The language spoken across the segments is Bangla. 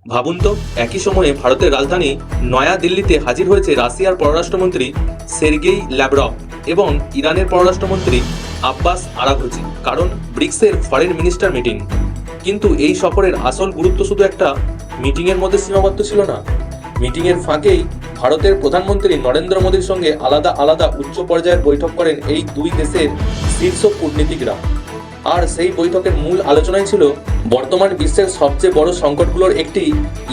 ভাবুন তো, একই সময়ে ভারতের রাজধানী নয়া দিল্লিতে হাজির হয়েছে রাশিয়ার পররাষ্ট্রমন্ত্রী সের্গেই ল্যাভরভ এবং ইরানের পররাষ্ট্রমন্ত্রী আব্বাস আরাঘচি, কারণ ব্রিক্সের ফরেন মিনিস্টার মিটিং। কিন্তু এই সফরের আসল গুরুত্ব শুধু একটা মিটিংয়ের মধ্যে সীমাবদ্ধ ছিল না। মিটিংয়ের ফাঁকেই ভারতের প্রধানমন্ত্রী নরেন্দ্র মোদীর সঙ্গে আলাদা আলাদা উচ্চ পর্যায়ের বৈঠক করেন এই দুই দেশের শীর্ষ কূটনীতিকরা। আর সেই বৈঠকের মূল আলোচনাই ছিল বর্তমান বিশ্বের সবচেয়ে বড় সংকটগুলোর একটি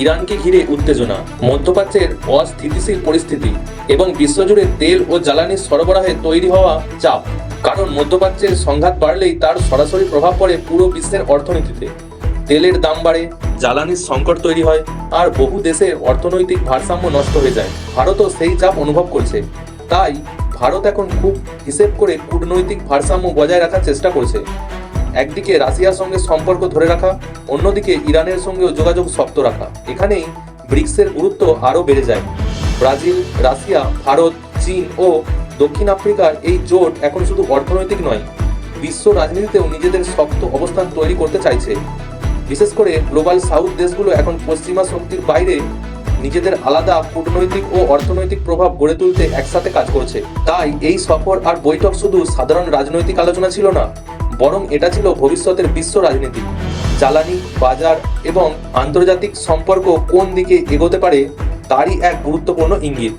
ইরানকে ঘিরে উত্তেজনা, মধ্যপ্রাচ্যের অস্থিতিশীল পরিস্থিতি এবং বিশ্বজুড়ে তেল ও জ্বালানির সরবরাহে তৈরি হওয়া চাপ। কারণ মধ্যপ্রাচ্যের সংঘাত বাড়লেই তার সরাসরি প্রভাব পড়ে পুরো বিশ্বের অর্থনীতিতে। তেলের দাম বাড়ে, জ্বালানির সংকট তৈরি হয়, আর বহু দেশের অর্থনৈতিক ভারসাম্য নষ্ট হয়ে যায়। ভারতও সেই চাপ অনুভব করছে। তাই ভারত এখন খুব হিসেব করে কূটনৈতিক ভারসাম্য বজায় রাখার চেষ্টা করছে। একদিকে রাশিয়ার সঙ্গে সম্পর্ক ধরে রাখা, অন্যদিকে ইরানের সঙ্গেও যোগাযোগ শক্ত রাখা। এখানেই ব্রিক্সের গুরুত্ব আরও বেড়ে যায়। ব্রাজিল, রাশিয়া, ভারত, চীন ও দক্ষিণ আফ্রিকার এই জোট এখন শুধু অর্থনৈতিক নয়, বিশ্ব রাজনীতিতেও নিজেদের শক্ত অবস্থান তৈরি করতে চাইছে। বিশেষ করে গ্লোবাল সাউথ দেশগুলো এখন পশ্চিমা শক্তির বাইরে নিজেদের আলাদা কূটনৈতিক ও অর্থনৈতিক প্রভাব গড়ে তুলতে একসাথে কাজ করছে। তাই এই সফর আর বৈঠক শুধু সাধারণ রাজনৈতিক আলোচনা ছিল না, বরং এটা ছিল ভবিষ্যতের বিশ্ব রাজনীতি, জ্বালানি বাজার এবং আন্তর্জাতিক সম্পর্ক কোন দিকে এগোতে পারে তারই এক গুরুত্বপূর্ণ ইঙ্গিত।